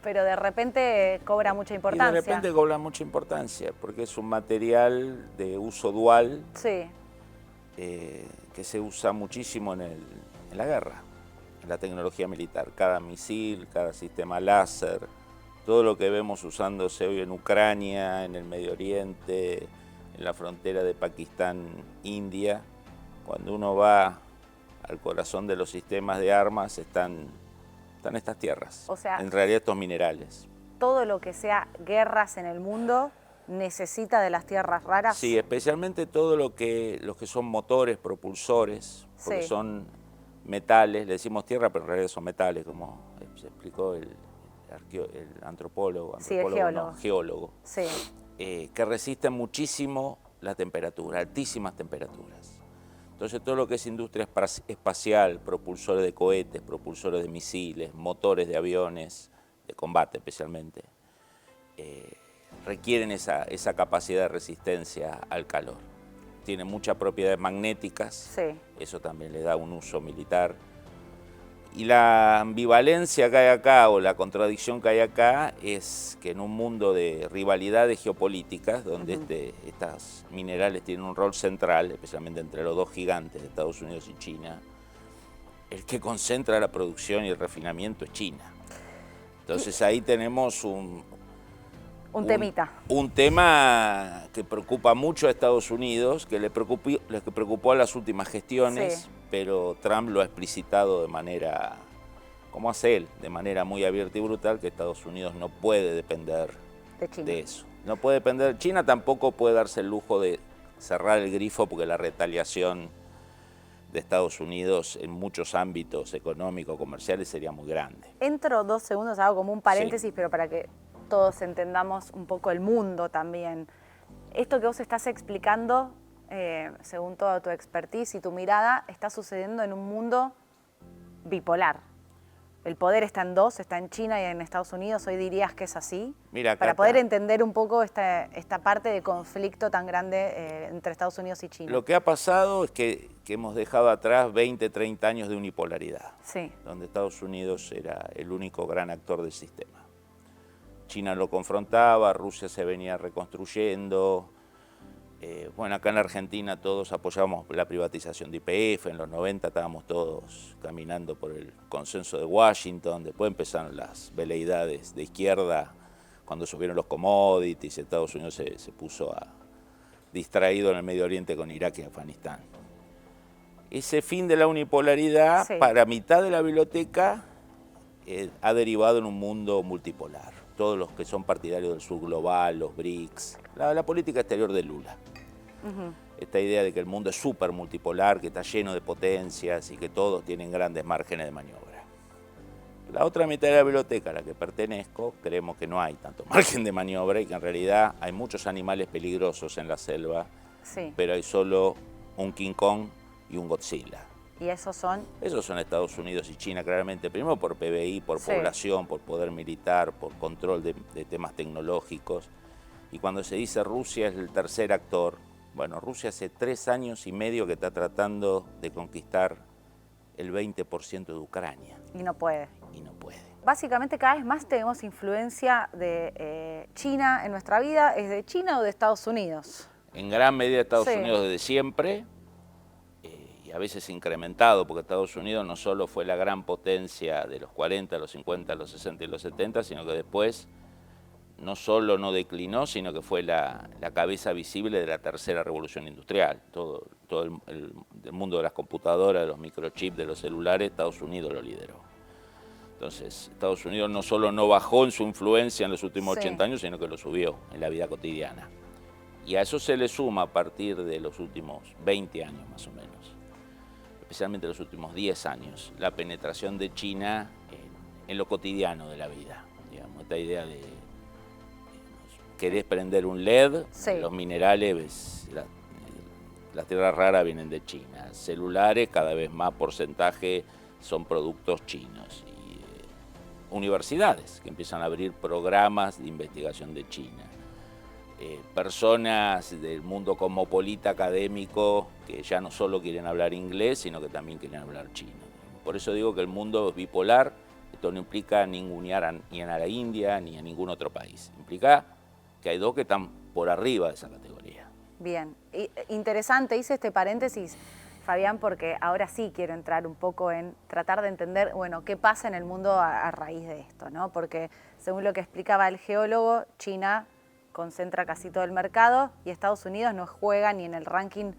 pero de repente cobra mucha importancia. Y de repente cobra mucha importancia, porque es un material de uso dual Sí, que se usa muchísimo en la guerra, en la tecnología militar. Cada misil, cada sistema láser, todo lo que vemos usándose hoy en Ucrania, en el Medio Oriente, en la frontera de Pakistán-India, cuando uno va al corazón de los sistemas de armas están estas tierras, o sea, en realidad estos minerales. todo lo que sea guerras en el mundo necesita de las tierras raras. Sí, especialmente todo los que son motores, propulsores, porque Sí. son metales, le decimos tierra, pero en realidad son metales, como se explicó el antropólogo, Sí, el geólogo. no, geólogo, Sí. que resisten muchísimo la temperatura, altísimas temperaturas. Entonces todo lo que es industria espacial, propulsores de cohetes, propulsores de misiles, motores de aviones, de combate especialmente, requieren esa capacidad de resistencia al calor. Tienen muchas propiedades magnéticas, Sí. eso también le da un uso militar. Y la ambivalencia que hay acá, o la contradicción que hay acá, es que en un mundo de rivalidades geopolíticas, donde estos minerales tienen un rol central, especialmente entre los dos gigantes de Estados Unidos y China, el que concentra la producción y el refinamiento es China. Entonces ahí tenemos un temita. Un tema que preocupa mucho a Estados Unidos, que le preocupó a las últimas gestiones, Sí. pero Trump lo ha explicitado de manera, como hace él, de manera muy abierta y brutal, que Estados Unidos no puede depender De China. de eso. No puede depender de China, tampoco puede darse el lujo de cerrar el grifo, porque la retaliación de Estados Unidos en muchos ámbitos económicos, comerciales, sería muy grande. Entro 2 segundos, hago como un paréntesis, Sí. pero para que todos entendamos un poco el mundo también. Esto que vos estás explicando, según toda tu expertise y tu mirada, está sucediendo en un mundo bipolar. El poder está en dos, está en China y en Estados Unidos. Hoy dirías que es así. Mira, para Cata, poder entender un poco esta parte de conflicto tan grande entre Estados Unidos y China. lo que ha pasado es que hemos dejado atrás 20, 30 años de unipolaridad, Sí. donde Estados Unidos era el único gran actor del sistema. China lo confrontaba, Rusia se venía reconstruyendo. Bueno, acá en Argentina todos apoyábamos la privatización de YPF, en los 90 estábamos todos caminando por el consenso de Washington, después empezaron las veleidades de izquierda, cuando subieron los commodities, Estados Unidos se puso distraído en el Medio Oriente con Irak y Afganistán. Ese fin de la unipolaridad, Sí. para mitad de la biblioteca, ha derivado en un mundo multipolar. Todos los que son partidarios del sur global, los BRICS, la política exterior de Lula. Esta idea de que el mundo es súper multipolar, que está lleno de potencias y que todos tienen grandes márgenes de maniobra. La otra mitad de la biblioteca a la que pertenezco, creemos que no hay tanto margen de maniobra y que en realidad hay muchos animales peligrosos en la selva, Sí. pero hay solo un King Kong y un Godzilla. ¿Y esos son? Esos son Estados Unidos y China, claramente. Primero por PBI, por Sí. población, por poder militar, por control de temas tecnológicos. Y cuando se dice Rusia es el tercer actor. Bueno, Rusia hace 3 años y medio que está tratando de conquistar el 20% de Ucrania. Y no puede. Y no puede. Básicamente cada vez más tenemos influencia de China en nuestra vida. ¿Es de China o de Estados Unidos? En gran medida Estados Sí. Unidos desde siempre, y a veces incrementado, porque Estados Unidos no solo fue la gran potencia de los 40, los 50, los 60 y los 70, sino que después no solo no declinó, sino que fue la cabeza visible de la tercera revolución industrial. Todo el mundo de las computadoras, de los microchips, de los celulares, Estados Unidos lo lideró. Entonces, Estados Unidos no solo no bajó en su influencia en los últimos Sí. 80 años, sino que lo subió en la vida cotidiana. Y a eso se le suma a partir de los últimos 20 años más o menos, especialmente los últimos 10 años, la penetración de China en lo cotidiano de la vida. Digamos, esta idea de querés prender un LED, Sí. los minerales, las tierras raras vienen de China. Celulares, cada vez más porcentaje son productos chinos. Y universidades que empiezan a abrir programas de investigación de China. Personas del mundo cosmopolita académico que ya no solo quieren hablar inglés, sino que también quieren hablar chino. Por eso digo que el mundo es bipolar, Esto no implica ningunear ni a la India ni a ningún otro país. Implica que hay dos que están por arriba de esa categoría. Bien, interesante, hice este paréntesis, Fabián, porque ahora sí quiero entrar un poco en tratar de entender, bueno, qué pasa en el mundo a raíz de esto, ¿no? Porque según lo que explicaba el geólogo, China concentra casi todo el mercado y Estados Unidos no juega ni en el ranking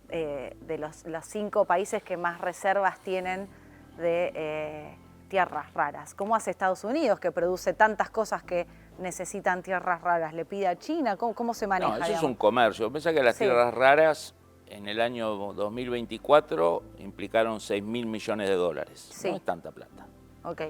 de los 5 países que más reservas tienen de tierras raras. ¿Cómo hace Estados Unidos, que produce tantas cosas que necesitan tierras raras? ¿Le pide a China? ¿Cómo se maneja? No, eso digamos? es un comercio. Pensá que las tierras raras en el año 2024 implicaron 6.000 millones de dólares. Sí. No es tanta plata. Ok.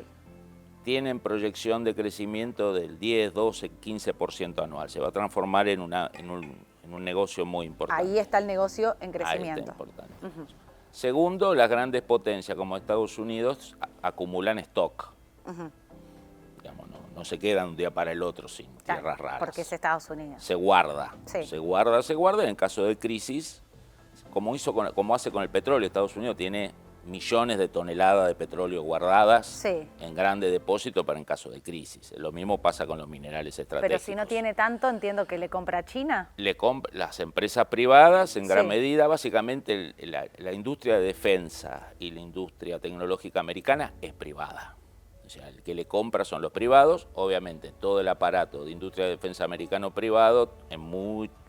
Tienen proyección de crecimiento del 10, 12, 15% anual. Se va a transformar en un negocio muy importante. Ahí está el negocio en Ahí crecimiento. está importante. Segundo, las grandes potencias como Estados Unidos acumulan stock. Digamos, no se quedan un día para el otro sin tierras raras. Porque es Estados Unidos. Se guarda, Sí. se guarda. Y en caso de crisis, como hace con el petróleo, Estados Unidos tiene millones de toneladas de petróleo guardadas en grandes depósitos para en caso de crisis. Lo mismo pasa con los minerales estratégicos. Pero si no tiene tanto, entiendo que le compra a China. Las empresas privadas, en gran medida, básicamente la industria de defensa y la industria tecnológica americana es privada. O sea, el que le compra son los privados. Obviamente, todo el aparato de industria de defensa americano privado en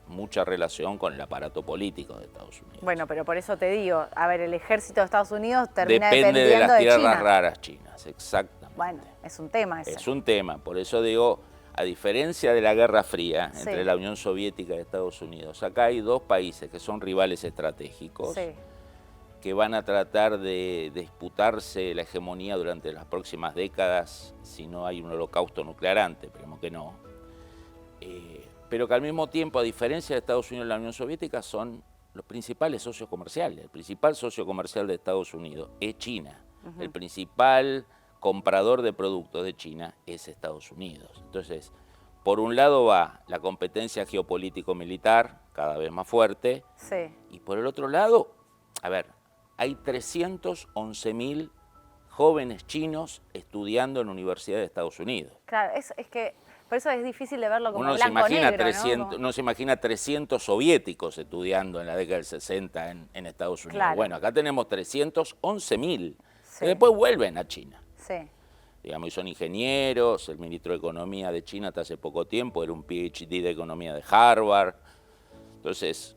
mucha relación con el aparato político de Estados Unidos. Bueno, pero por eso te digo, a ver, el ejército de Estados Unidos termina Depende de dependiendo las de tierras China. raras chinas, exactamente. Bueno, es un tema ese. Es un tema, por eso digo, a diferencia de la Guerra Fría entre la Unión Soviética y Estados Unidos, acá hay dos países que son rivales estratégicos que van a tratar de disputarse la hegemonía durante las próximas décadas si no hay un holocausto nuclear antes, esperemos que no. Pero que al mismo tiempo, a diferencia de Estados Unidos y la Unión Soviética, son los principales socios comerciales. El principal socio comercial de Estados Unidos es China. El principal comprador de productos de China es Estados Unidos. Entonces, por un lado va la competencia geopolítico-militar, cada vez más fuerte, y por el otro lado, a ver, hay 311.000 jóvenes chinos estudiando en la Universidad de Estados Unidos. Claro, es que por eso es difícil de verlo como Uno se imagina 300 soviéticos estudiando en la década del 60 en Estados Unidos. Claro. Bueno, acá tenemos 311.000 que después vuelven a China. Digamos, y son ingenieros. El ministro de Economía de China hasta hace poco tiempo era un PhD de Economía de Harvard. Entonces,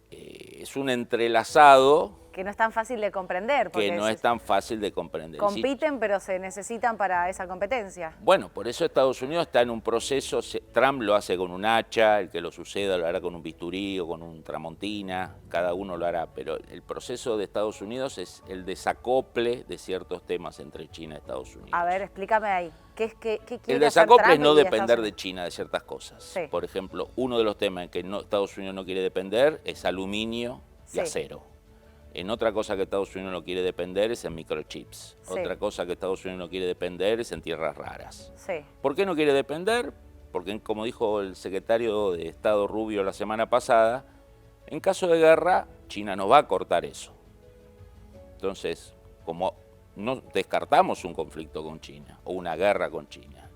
es un entrelazado que no es tan fácil de comprender. Que no es tan fácil de comprender. Compiten, pero se necesitan para esa competencia. Bueno, por eso Estados Unidos está en un proceso, Trump lo hace con un hacha, el que lo suceda lo hará con un bisturí o con un tramontina, cada uno lo hará, pero el proceso de Estados Unidos es el desacople de ciertos temas entre China y Estados Unidos. A ver, explícame ahí. ¿Qué quiere el desacople hacer es no Trump depender de China de ciertas cosas. Por ejemplo, uno de los temas en que Estados Unidos no quiere depender es aluminio y acero. En otra cosa que Estados Unidos no quiere depender es en microchips. Otra cosa que Estados Unidos no quiere depender es en tierras raras. ¿Por qué no quiere depender? Porque, como dijo el secretario de Estado Rubio la semana pasada, en caso de guerra, China no va a cortar eso. Entonces, como no descartamos un conflicto con China o una guerra con China,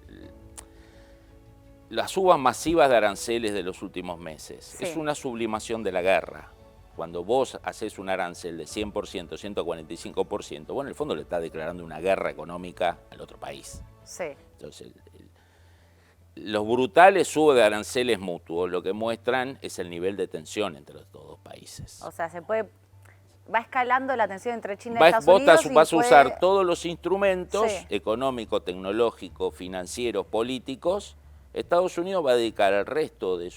las subas masivas de aranceles de los últimos meses es una sublimación de la guerra. Cuando vos haces un arancel de 100%, 145%, bueno, en el fondo le estás declarando una guerra económica al otro país. Entonces, los brutales subes de aranceles mutuos lo que muestran es el nivel de tensión entre los dos países. O sea, va escalando la tensión entre China y Estados Unidos. Vos vas a usar todos los instrumentos económicos, tecnológicos, financieros, políticos. Estados Unidos va a dedicar el resto de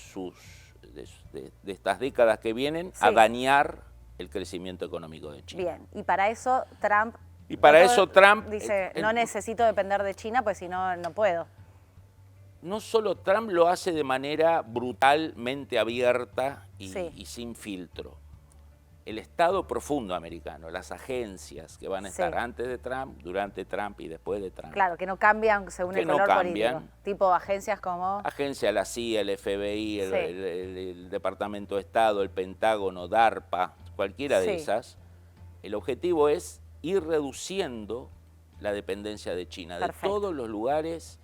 estas décadas que vienen a dañar el crecimiento económico de China. Bien, y para eso Trump... dice, no necesito depender de China, pues si no, no puedo. No solo Trump lo hace de manera brutalmente abierta y sin filtro. El Estado profundo americano, las agencias que van a estar antes de Trump, durante Trump y después de Trump. Claro, que no cambian según el color político. Tipo agencias como... Agencia, la CIA, el FBI, el Departamento de Estado, el Pentágono, DARPA, cualquiera de esas. El objetivo es ir reduciendo la dependencia de China, Perfecto. de todos los lugares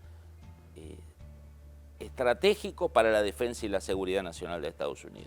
estratégicos para la defensa y la seguridad nacional de Estados Unidos.